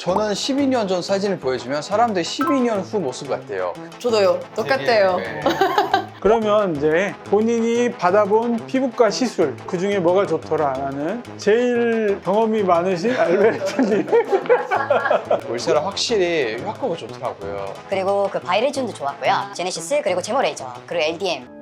저는 12년 전 사진을 보여주면 사람들이 12년 후 모습 같대요. 저도요. 똑같아요. 네. 그러면 이제 본인이 받아본 피부과 시술 그 중에 뭐가 좋더라라는 제일 경험이 많으신 알베르토님. 울세라 확실히 효과가 좋더라고요. 그리고 그 바이레준도 좋았고요. 제네시스 그리고 제모레이저 그리고 LDM.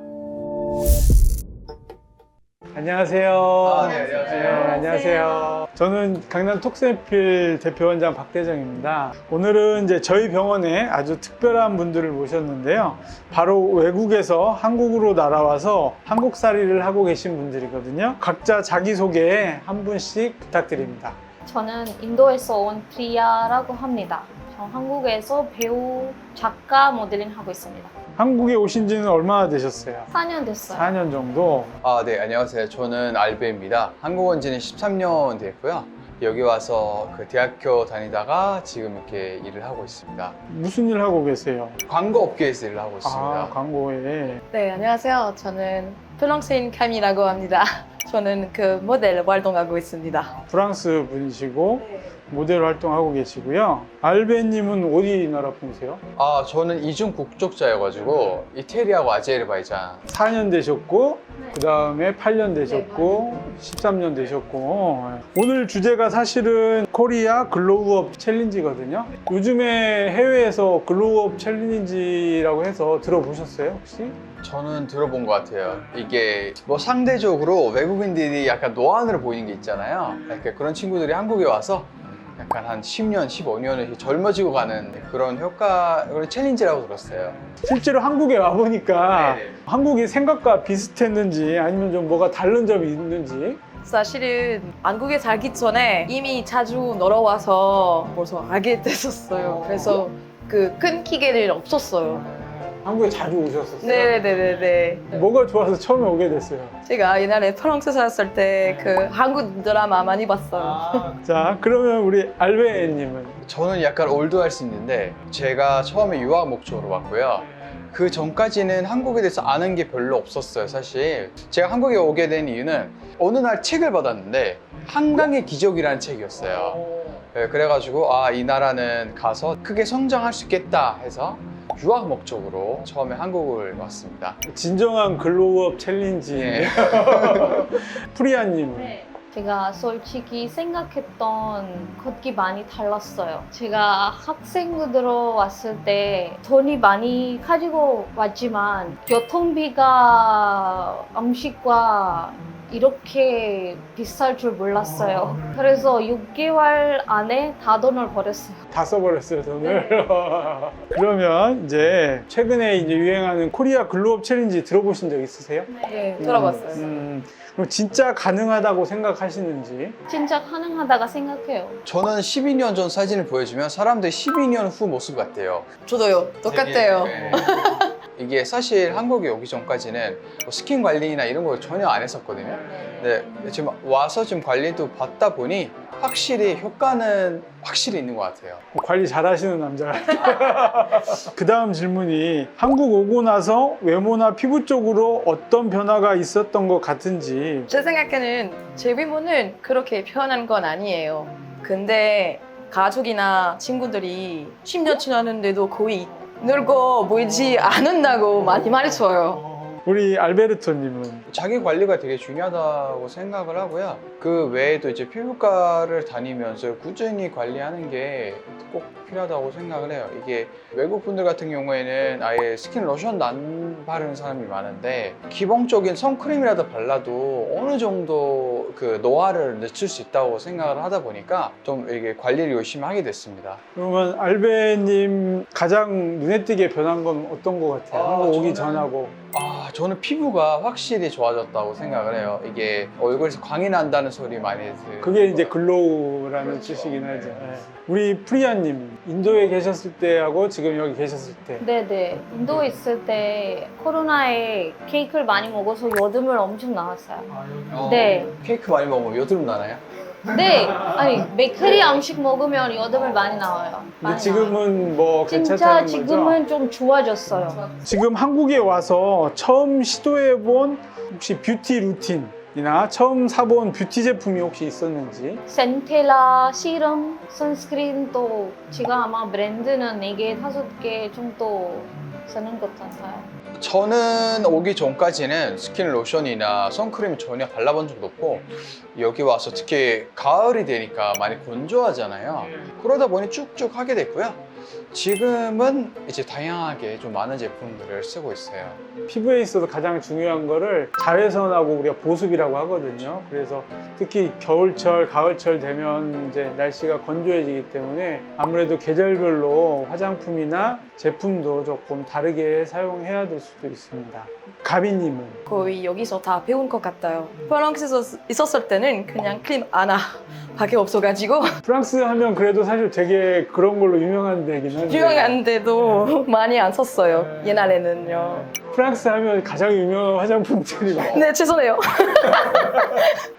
안녕하세요. 네, 안녕하세요. 네, 안녕하세요. 저는 강남 톡센필 대표원장 박대정입니다. 오늘은 이제 저희 병원에 아주 특별한 분들을 모셨는데요. 바로 외국에서 한국으로 날아와서 한국살이를 하고 계신 분들이거든요. 각자 자기소개 한 분씩 부탁드립니다. 저는 인도에서 온 프리야라고 합니다. 저 한국에서 배우, 작가, 모델링 하고 있습니다. 한국에 오신 지는 얼마나 되셨어요? 4년 됐어요. 4년 정도. 네, 안녕하세요. 저는 알베입니다. 한국 온 지는 13년 됐고요. 여기 와서 그 대학교 다니다가 지금 이렇게 일을 하고 있습니다. 무슨 일 하고 계세요? 광고 업계에서 일을 하고 있습니다. 광고에. 네, 안녕하세요. 저는 플랑스인 카미라고 합니다. 저는 그 모델 활동하고 있습니다. 프랑스 분이시고 모델 활동하고 계시고요. 알베님은 어디 나라 분이세요? 저는 이중 국적자여가지고 이태리하고 아제르바이잔. 4년 되셨고 그 다음에 8년 되셨고 13년 되셨고 오늘 주제가 사실은 코리아 글로우업 챌린지거든요. 요즘에 해외에서 글로우업 챌린지라고 해서 들어보셨어요 혹시? 저는 들어본 것 같아요. 이게 뭐 상대적으로 외국인들이 약간 노안으로 보이는 게 있잖아요. 약간 그런 친구들이 한국에 와서 약간 한 10년, 15년을 젊어지고 가는 그런 그런 챌린지라고 들었어요. 실제로 한국에 와보니까 네네. 한국이 생각과 비슷했는지 아니면 좀 뭐가 다른 점이 있는지. 사실은 한국에 살기 전에 이미 자주 놀러 와서 벌써 알게 됐었어요. 그래서 그 끊기게는 없었어요. 한국에 자주 오셨었어요? 네네네네. 뭐가 좋아서 처음에 오게 됐어요? 제가 옛날에 프랑스 살았을 때 그 한국 드라마 많이 봤어요. 자, 그러면 우리 알베님은? 저는 약간 올드할 수 있는데 제가 처음에 유학 목적으로 왔고요. 그 전까지는 한국에 대해서 아는 게 별로 없었어요, 사실. 제가 한국에 오게 된 이유는 어느 날 책을 받았는데 한강의 기적이라는 책이었어요. 네, 그래가지고 이 나라는 가서 크게 성장할 수 있겠다 해서 유학 목적으로 처음에 한국을 왔습니다. 진정한 글로우업 챌린지. 예. 프리아님은? 제가 솔직히 생각했던 것이 많이 달랐어요. 제가 학생으로 왔을 때 돈이 많이 가지고 왔지만 교통비가 음식과 이렇게 비쌀 줄 몰랐어요. 그래서 6개월 안에 다 돈을 버렸어요. 다 써버렸어요, 돈을. 그러면 이제 최근에 이제 유행하는 코리아 글로우업 챌린지 들어보신 적 있으세요? 네, 들어봤어요. 그럼 진짜 가능하다고 생각하시는지? 진짜 가능하다가 생각해요. 저는 12년 전 사진을 보여주면 사람들이 12년 후 모습 같대요. 저도요. 똑같아요. 네. 이게 사실 한국에 오기 전까지는 뭐 스킨 관리나 이런 걸 전혀 안 했었거든요. 근데 지금 와서 좀 관리도 받다 보니 확실히 효과는 확실히 있는 것 같아요. 관리 잘 하시는 남자. 그 다음 질문이 한국 오고 나서 외모나 피부 쪽으로 어떤 변화가 있었던 것 같은지. 제 생각에는 제 외모는 그렇게 표현한 건 아니에요. 근데 가족이나 친구들이 10년 지났는데도 거의 늙어 보이지 않는다고 많이 말해줘요. 우리 알베르토님은? 자기 관리가 되게 중요하다고 생각을 하고요. 그 외에도 이제 피부과를 다니면서 꾸준히 관리하는 게 꼭 필요하다고 생각을 해요. 이게 외국 분들 같은 경우에는 아예 스킨 로션도 안 바르는 사람이 많은데 기본적인 선크림이라도 발라도 어느 정도 그 노화를 늦출 수 있다고 생각을 하다 보니까 좀 이게 관리를 열심히 하게 됐습니다. 그러면 알베님 가장 눈에 띄게 변한 건 어떤 것 같아요? 한국 오기 전하고. 저는 피부가 확실히 좋아졌다고 생각을 해요. 이게 얼굴에서 광이 난다는 소리 많이 들어요. 그게 이제 글로우라는 뜻이긴 하죠. 네. 우리 프리아님, 인도에 계셨을 때하고 지금 여기 계셨을 때. 네네. 인도에 있을 때 코로나에 케이크를 많이 먹어서 여드물 엄청 나왔어요. 네. 케이크 많이 먹으면 여드름 나나요? 네. 아니, 베이커리 음식 먹으면 여드물 많이 나와요. 근데 많이 지금은 뭐 진짜 괜찮다는 거죠? 지금은 좀 좋아졌어요. 지금 한국에 와서 처음 시도해본 혹시 뷰티 루틴 이나 처음 사본 뷰티 제품이 혹시 있었는지. 센텔라 시럼 선스크린도 지금 아마 브랜드는 4개, 5개 정도 쓰는 것 같아요. 저는 오기 전까지는 스킨 로션이나 선크림 전혀 발라본 적도 없고 여기 와서 특히 가을이 되니까 많이 건조하잖아요. 그러다 보니 쭉쭉 하게 됐고요. 지금은 이제 다양하게 좀 많은 제품들을 쓰고 있어요. 피부에 있어서 가장 중요한 거를 자외선하고 우리가 보습이라고 하거든요. 그래서 특히 겨울철, 가을철 되면 이제 날씨가 건조해지기 때문에 아무래도 계절별로 화장품이나 제품도 조금 다르게 사용해야 될 수도 있습니다. 가비님은? 거의 여기서 다 배운 것 같아요. 프랑스에서 있었을 때는 그냥 크림 하나 밖에 없어가지고 프랑스 하면 그래도 사실 되게 그런 걸로 유명한 데긴 한데 유명한데도 많이 안 썼어요. 옛날에는요. 프랑스 하면 가장 유명한 화장품들이 많아요. 네, 죄송해요.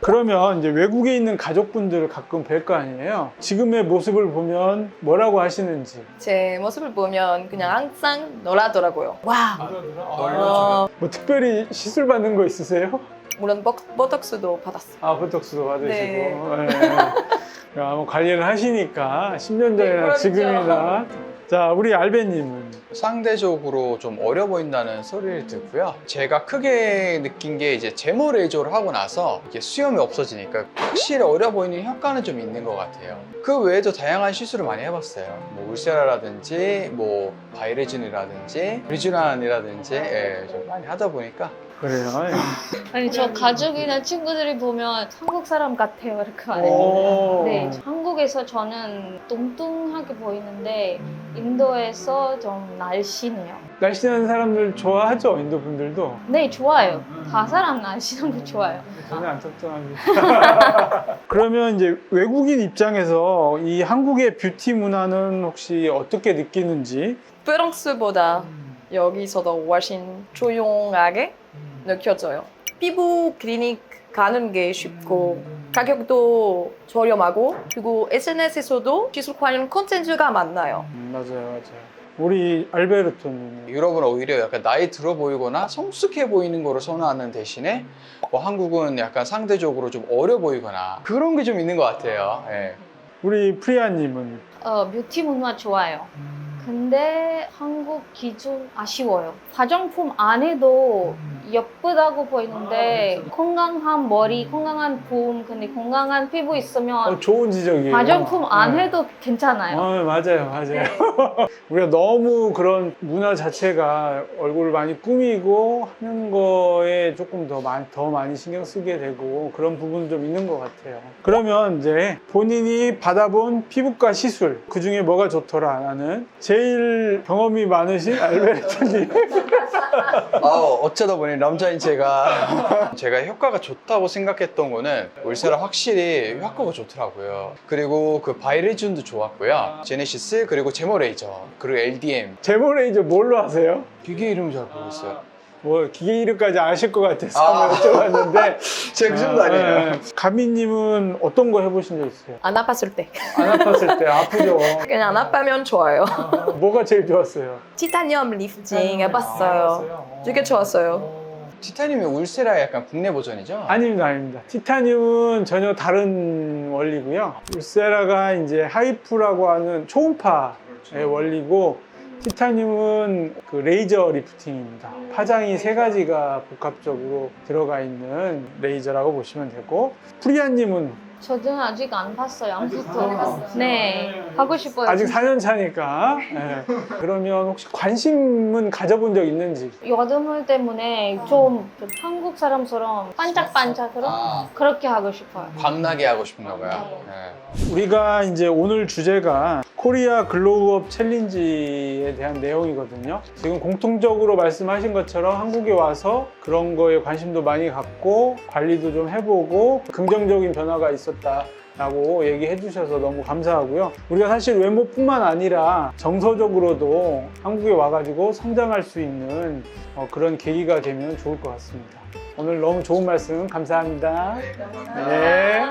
그러면 이제 외국에 있는 가족분들을 가끔 뵐 거 아니에요? 지금의 모습을 보면 뭐라고 하시는지. 제 모습을 보면 그냥 항상 놀라더라고요. 와, 뭐 특별히 시술 받는 거 있으세요? 물론 보톡스도 받았어요. 아, 보톡스도 받으시고. 네. 네. 아마 관리를 하시니까 10년 전이나 그렇죠. 지금이나. 자, 우리 알베님은? 상대적으로 좀 어려 보인다는 소리를 듣고요. 제가 크게 느낀 게 이제 제모 레이저를 하고 나서 이게 수염이 없어지니까 확실히 어려 보이는 효과는 좀 있는 것 같아요. 그 외에도 다양한 시술을 많이 해봤어요. 뭐 울세라라든지 뭐 바이레진이라든지 리쥬란이라든지 좀 많이 하다 보니까 그래요. 아니 저 가족이나 친구들이 보면 한국 사람 같아요 이렇게 오. 말해요. 네, 한국에서 저는 뚱뚱하게 보이는데 인도에서 좀 날씬해요. 날씬한 사람들 좋아하죠? 인도 분들도. 네, 좋아요. 다 사람 날씬한 거 좋아요. 전혀 안 뚱뚱합니다. 그러면 이제 외국인 입장에서 이 한국의 뷰티 문화는 혹시 어떻게 느끼는지? 프랑스보다 여기서도 훨씬 조용하게 느껴져요. 피부 클리닉 가는 게 쉽고 가격도 저렴하고 그리고 SNS에서도 기술 관련 콘텐츠가 많나요. 맞아요. 우리 알베르토님. 유럽은 오히려 약간 나이 들어 보이거나 성숙해 보이는 거를 선호하는 대신에 뭐 한국은 약간 상대적으로 좀 어려 보이거나 그런 게 좀 있는 것 같아요. 예. 우리 프리아님은? 뷰티 문화 좋아요. 근데 한국 기준 아쉬워요. 화장품 안 해도 예쁘다고 보이는데 건강한 머리, 건강한 봄, 근데 건강한 피부 있으면 좋은 지적이에요. 화장품 안 네. 해도 괜찮아요. 맞아요. 우리가 너무 그런 문화 자체가 얼굴을 많이 꾸미고 하는 거에 조금 더 많이 신경 쓰게 되고 그런 부분은 좀 있는 것 같아요. 그러면 이제 본인이 받아본 피부과 시술 그 중에 뭐가 좋더라 나는 제일 경험이 많으신 알베르토님. 어쩌다 보니 남자인 제가 효과가 좋다고 생각했던 거는 울세라 확실히 효과가 좋더라고요. 그리고 그 바이레준도 좋았고요. 제네시스 그리고 제모 레이저 그리고 LDM 제모 레이저 뭘로 하세요? 기계 이름 잘 모르겠어요. 뭐 기계 이름까지 아실 것 같아서 한번 여쭤봤는데 제가 그 정도 아니에요. 가미님은 어떤 거 해보신 적 있어요? 안 아팠을 때. 안 아팠을 때 아프죠? 그냥 안 아프면 좋아요. 뭐가 제일 좋았어요? 티타늄 리프팅 해봤어요. 되게 좋았어요. 티타늄이 울세라의 약간 국내 버전이죠? 아닙니다. 티타늄은 전혀 다른 원리고요. 울세라가 이제 하이프라고 하는 초음파의 원리고 티타늄은 그 레이저 리프팅입니다. 파장이 3가지가 복합적으로 들어가 있는 레이저라고 보시면 되고 프리아님은 저는 아직 안 봤어요. 아무것도. 네, 하고 싶어요. 아직 4년 차니까 그러면 혹시 관심은 가져본 적 있는지? 여드물 때문에 좀 한국 사람처럼 반짝반짝으로 그렇게 하고 싶어요. 광나게 하고 싶은가 봐요. 네. 우리가 이제 오늘 주제가 코리아 글로우업 챌린지에 대한 내용이거든요. 지금 공통적으로 말씀하신 것처럼 한국에 와서 그런 거에 관심도 많이 갖고 관리도 좀 해보고 긍정적인 변화가 있었다라고 얘기해 주셔서 너무 감사하고요. 우리가 사실 외모뿐만 아니라 정서적으로도 한국에 와가지고 성장할 수 있는 그런 계기가 되면 좋을 것 같습니다. 오늘 너무 좋은 말씀 감사합니다. 네.